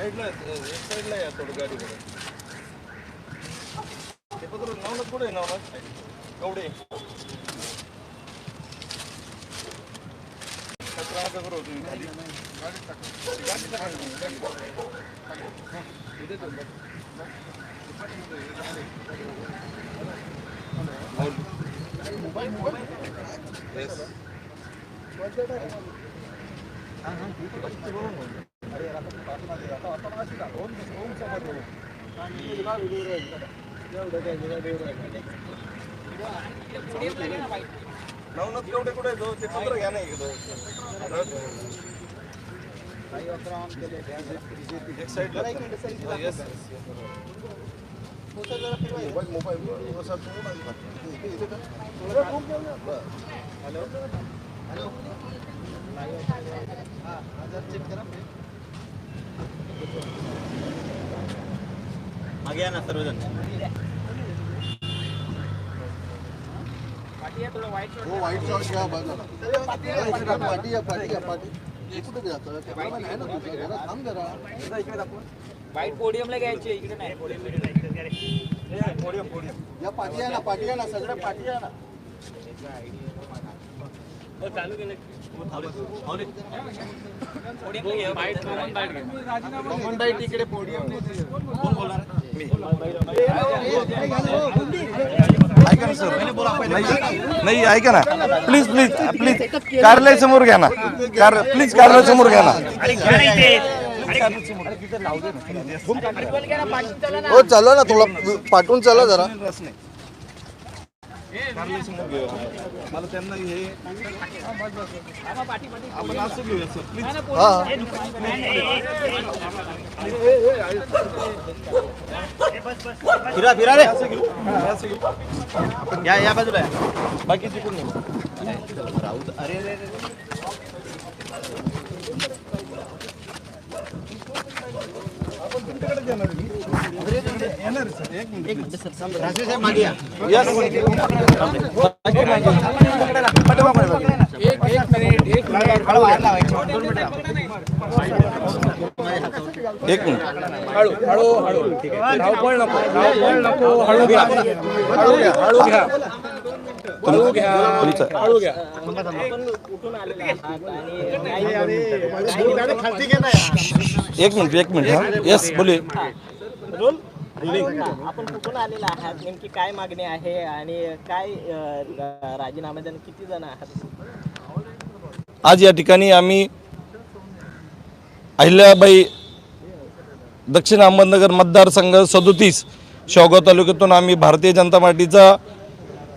साईडला या थोडं गाडीकडे ते पत्र नावलं पुढे नावलं कवडे कचरा करू तुम्ही खाली गाडी नवनाथ केवढे कुठे जाऊ ते पत्र घ्या नाही एक साईड आगे या ना सर्वजण वो वाइट शॉर्ट क्या पार्टी या कुठे जातं आहे ना तुझं जरा थांब जरा इकडे दाखव वाईट पोडियमला घ्यायची इकडे नाही पोडियम या पार्टी आहे ना सगळ्या पार्टी आहे ना चालू केलं इकडे पोडियम कोण बोलणार ऐका ना सर नाही ऐका ना प्लीज प्लीज प्लीज कार्यालय समोर घ्या ना प्लीज कार्यालय समोर घ्या ना हो चला ना थोडा पाठवून चला जरा कार्यालय समोर घेऊ मला त्यांना हे आपण असं घेऊया सर प्लीज फिरा फिरा रे असं घेऊ या बाजूला बाकी तिकडून अरे येणार सर एक मिनिट सर मागे या एक मिनिट हळू हळू हळू धावपळ नको हळू घ्या हळू घ्या हळू घ्या हळू घ्या हळू घ्या एक मिनिट हाँ यस बोलिए आपण कुठून आलेला आहात नेमकी काय मागणी आहे आणि काय राजीनामा देणं किती जण आहात आज या ठिकाणी आम्ही अहिल्याबाई दक्षिण अहमदनगर मतदारसंघ 37 शेवगाव तालुक्यातून आम्ही भारतीय जनता पार्टीचा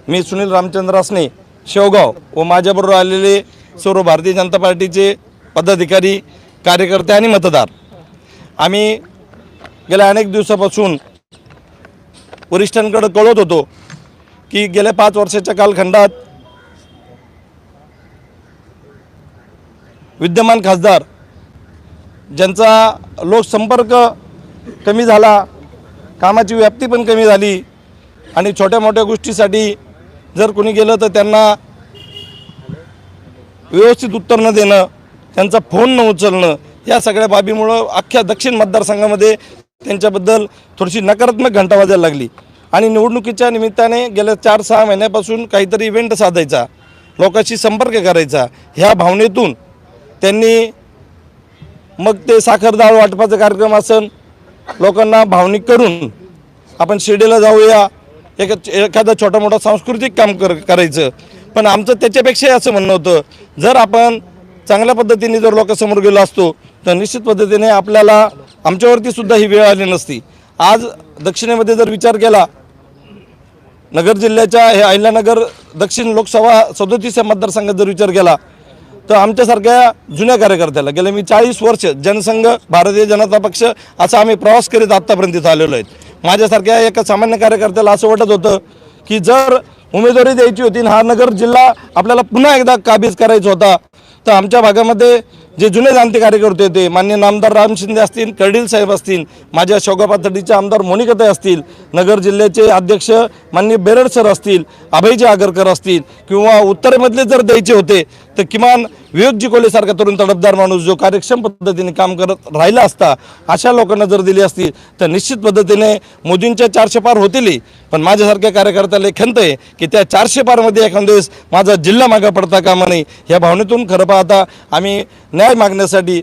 मी सुनील रामचंद्र असणे शेवगाव व माझ्याबरोबर आलेले सर्व भारतीय जनता पार्टीचे पदाधिकारी कार्यकर्ते आणि मतदार आम्ही गेल्या अनेक दिवसापासून वरिष्ठांकडे कळवत होतो की गेल्या 5 वर्षाच्या कालखंडात विद्यमान खासदार ज्यांचा लोकसंपर्क कमी झाला कामाची व्याप्ती पण कमी झाली आणि छोट्या मोठ्या गोष्टीसाठी जर कोणी गेलं तर त्यांना व्यवस्थित उत्तर न देणं त्यांचा फोन न उचलणं या सगळ्या बाबीमुळं अख्ख्या दक्षिण मतदारसंघामध्ये त्यांच्याबद्दल थोडीशी नकारात्मक घंटा वाजायला लागली आणि निवडणुकीच्या निमित्ताने गेल्या 4-6 महिन्यापासून काहीतरी इव्हेंट साधायचा लोकांशी संपर्क करायचा ह्या भावनेतून त्यांनी मग ते साखर डाळ वाटपाचा कार्यक्रम असेल लोकांना भावनिक करून आपण शिर्डीला जाऊया एखादा छोटा मोठा सांस्कृतिक काम करायचं पण आमचं त्याच्यापेक्षाही असं म्हणणं होतं जर आपण चांगल्या पद्धतीने जर लोकांसमोर गेलो असतो तर निश्चित पद्धतीने आपल्याला आमच्यावरती सुद्धा ही वेळ आली नसती आज दक्षिणेमध्ये जर विचार केला नगर जिल्ह्याच्या हे अहिल्यानगर दक्षिण लोकसभा 37 या मतदारसंघात जर विचार केला तर आमच्यासारख्या जुन्या कार्यकर्त्याला गेले मी 40 वर्ष जनसंघ भारतीय जनता पक्ष असा आम्ही प्रवास करीत आत्तापर्यंत इथं आलेलो आहेत माझ्यासारख्या एका सामान्य कार्यकर्त्याला असं वाटत होतं की जर उमेदवारी द्यायची होती हा नगर जिल्हा आपल्याला पुन्हा एकदा काबीज करायचा होता तर आमच्या भागामध्ये जे जुने जाणते कार्यकर्ते होते, मान्य नामदार राम शिंदे असतील, कर्डील साहेब असतील, माझ्या शेवगा पाथर्डीचे आमदार मोनिकाताई असतील, नगर जिल्ह्याचे अध्यक्ष मान्य बेरड सर असतील, अभयजी आगरकर असतील, किंवा उत्तरेमधले जर द्यायचे होते तर किमान विवेकजी कोलेसारखा तरुण तडफदार माणूस जो कार्यक्षम पद्धतीने काम करत राहिला असता, अशा लोकांना जर दिली असती तर निश्चित पद्धतीने मोदींच्या 400 पार होतीलही. पण माझ्यासारख्या कार्यकर्त्याला खंत आहे की त्या 400 पारमध्ये एखाद्या वेळेस माझा जिल्हा मागा पडता कामा नये. या भावनेतून खरं पाहता आम्ही न्याय मागण्यासाठी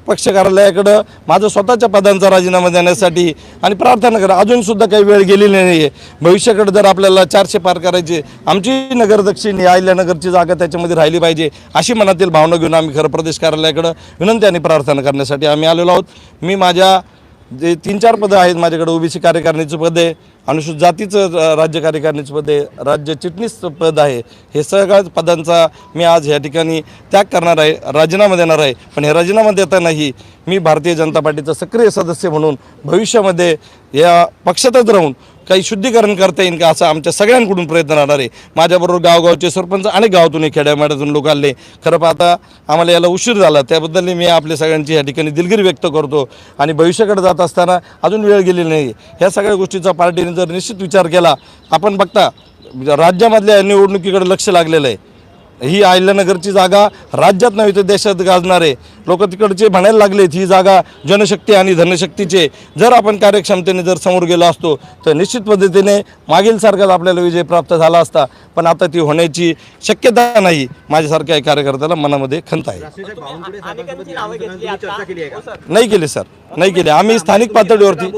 पक्ष कार्यालयाकडं माझं स्वतःच्या पदांचा राजीनामा देण्यासाठी आणि प्रार्थना करा. अजूनसुद्धा काही वेळ गेलेली नाही आहे. भविष्याकडे जर आपल्याला 400 पार करायचे, आमची नगर दक्षिण ही अहिल्यानगरची जागा त्याच्यामध्ये राहिली पाहिजे अशी मनातील भावना घेऊन आम्ही खरं प्रदेश कार्यालयाकडं विनंती आणि प्रार्थना करण्यासाठी आम्ही आलेलो आहोत. मी माझ्या जे 3-4 पदं आहेत माझ्याकडे, ओबीसी कार्यकारिणीचं पद आहे, अनुसूचित जातीचं राज्य कार्यकारिणीचं पद आहे, राज्य चिटणीस पद आहे. हे सगळ्याच पदांचा मी आज ह्या ठिकाणी त्याग करणार आहे, राजीनामा देणार आहे. पण हे राजीनामा देतानाही मी भारतीय जनता पार्टीचा सक्रिय सदस्य म्हणून भविष्यामध्ये या पक्षातच राहून काही शुद्धीकरण करता येईल का असा आमच्या सगळ्यांकडून प्रयत्न राहणार आहे. माझ्याबरोबर गावगावचे सरपंच अनेक गावातून खेड्यामेड्यातून लोक आले. खरं पाहता आम्हाला याला उशीर झाला, त्याबद्दल मी आपल्या सगळ्यांची या ठिकाणी दिलगिरी व्यक्त करतो. आणि भविष्याकडे जात असताना अजून वेळ गेलेली नाही. ह्या सगळ्या गोष्टीचा पार्टीने जर निश्चित विचार केला, आपण बघता राज्यामधल्या निवडणुकीकडे लक्ष लागलेलं आहे. ही अहिल्यानगरची जागा राज्यात नव्हे तर देशात गाजणार आहे. लोक तिकडचे म्हणायला लागलेत ही जागा जनशक्ती आणि धनशक्तीचे. जर आपण कार्यक्षमतेने जर समोर गेलो असतो तर निश्चित पद्धतीने मागील सारखाच आपल्याला विजय प्राप्त झाला असता. पण आता ती होण्याची शक्यता नाही. माझ्यासारख्या कार्यकर्त्याला मनामध्ये खंत आहे. अनेकांची नावं घेतली आता. हो सर. नाही केले सर, नाही केले. आम्ही स्थानिक पातळीवरती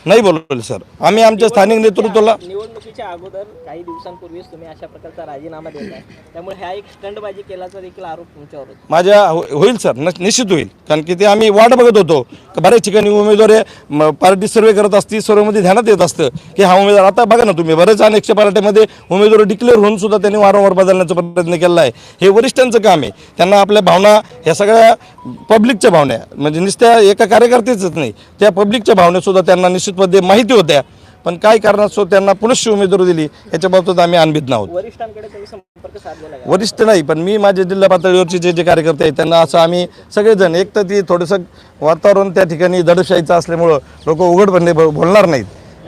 नाही बोलवले सर. आम्ही आमच्या स्थानिक नेतृत्वाला निवडणुकीच्या अगोदर काही दिवसांपूर्वीच तुम्ही अशा प्रकारचा राजीनामा देताय, त्यामुळे हा एक स्टंटबाजी केल्याचा देखील आरोप तुमच्यावर होतो. माझ्या होईल सर, निश्चित होईल. कारण की ते आम्ही वाट बघत होतो. बऱ्याच ठिकाणी उमेदवार पार्टी सर्वे करत असती, सर्वेमध्ये ध्यानात येत असतं की हा उमेदवार. आता बघा ना तुम्ही, बरेच अनेकशा पार्ट्यामध्ये उमेदवार डिक्लेअर होऊन सुद्धा त्यांनी वारंवार बदलण्याचा प्रयत्न केला आहे. हे वरिष्ठांचं काम आहे. त्यांना आपल्या भावना ह्या सगळ्या पब्लिकच्या भावना म्हणजे नुसत्या एका कार्यकर्त्याच नाही, त्या पब्लिकच्या भावनेसुद्धा त्यांना निश्चितपणे माहिती होत्या. पण काय कारणास्तव त्यांना पुनश्च उमेदवारी दिली याच्या बाबतीत आम्ही अनभिज्ञ आहोत. वरिष्ठांकडे काही संपर्क साधलेला आहे? वरिष्ठ नाही, पण मी माझ्या जिल्हा पातळीवरचे जे कार्यकर्ते आहेत त्यांना असं आम्ही सगळेजण, एक तर ती थोडंसं वातावरण त्या ठिकाणी दडपशाहीचं असल्यामुळं लोक उघडपणे बोलणार नाहीत.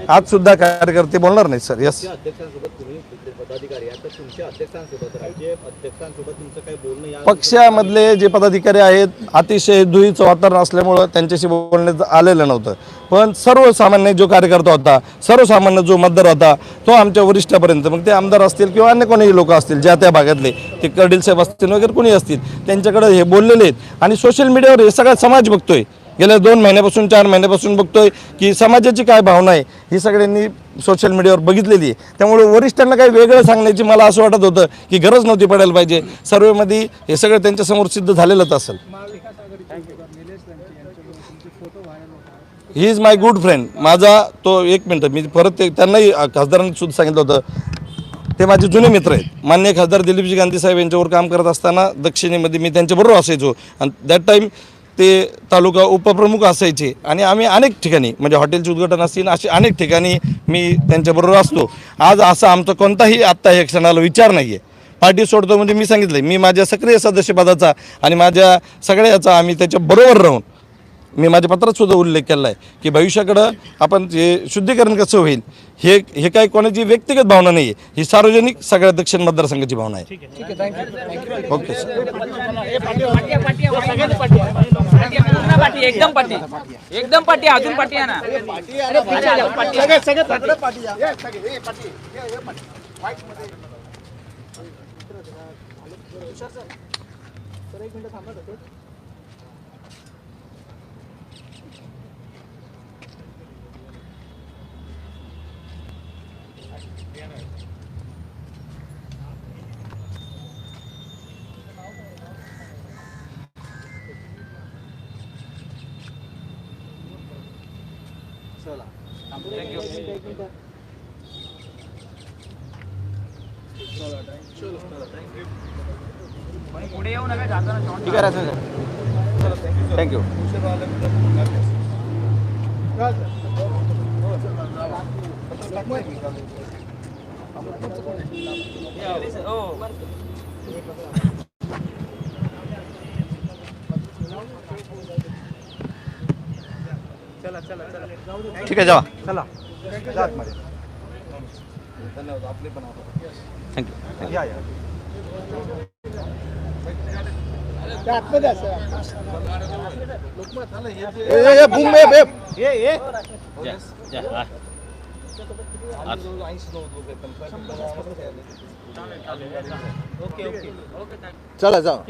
आज सुद्धा कार्यकर्ते बोलणार नाहीत सर. यस, पक्षामधले जे पदाधिकारी आहेत अतिशय दुहीचं वातावरण असल्यामुळं त्यांच्याशी बोलण्यात आलेलं नव्हतं. पण सर्वसामान्य जो कार्यकर्ता होता, सर्वसामान्य जो मतदार होता, तो आमच्या वरिष्ठापर्यंत, मग ते आमदार असतील किंवा अन्य कोणीही लोक असतील ज्या त्या भागातले, ते कर्डील साहेब असतील वगैरे कोणी असतील, त्यांच्याकडे हे बोललेले आहेत. आणि सोशल मीडियावर हे सगळा समाज बघतोय. गेल्या 2 महिन्यापासून 4 महिन्यापासून बघतोय की समाजाची काय भावना आहे ही सगळ्यांनी सोशल मीडियावर बघितलेली आहे. त्यामुळे वरिष्ठांना काही वेगळं सांगण्याची मला असं वाटत होतं की गरज नव्हती पडायला पाहिजे. सर्वेमध्ये हे सगळं त्यांच्यासमोर सिद्ध झालेलंच असेल. He is my good friend. माझा तो, एक मिनटं, मी परत त्यांनाही खासदारांनी सुद्धा सांगितलं होतं, ते माझे जुने मित्र आहेत. माननीय खासदार दिलीपजी गांधी साहेब यांच्यावर काम करत असताना दक्षिणेमध्ये मी त्यांच्याबरोबर असायचो. आणि दॅट टाईम ते तालुका उपप्रमुख असायचे. आणि आम्ही अनेक ठिकाणी म्हणजे हॉटेलचे उद्घाटन असतील असे अनेक ठिकाणी मी त्यांच्याबरोबर असतो. आज असा आमचा कोणताही आत्ता या क्षणाला विचार नाही आहे. पार्टी सोडतो म्हणजे मी सांगितलं मी माझ्या सक्रिय सदस्यपदाचा आणि माझ्या सगळ्या याचा आम्ही त्याच्याबरोबर राहून मी माझ्या पत्रात सुद्धा उल्लेख केला आहे की भविष्याकडं आपण जे शुद्धीकरण कसं होईल हे काही कोणाची व्यक्तिगत भावना नाही आहे, ही सार्वजनिक सगळ्या दक्षिण मतदारसंघाची भावना आहे. Okay sir. एकदम पाठी अजून पाठी आहे ना. पुढे येऊ नका जाताना. ठीक आहे, थँक्यू. ठीक आहे जावा चला जा आतमध्ये. थँक्यू या या चला जाओ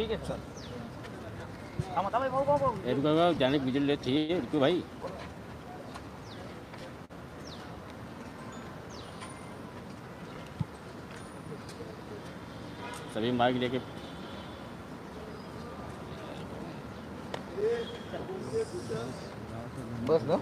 जाने की बिजली थी रुको भाई सभी मार्ग लेके बस ना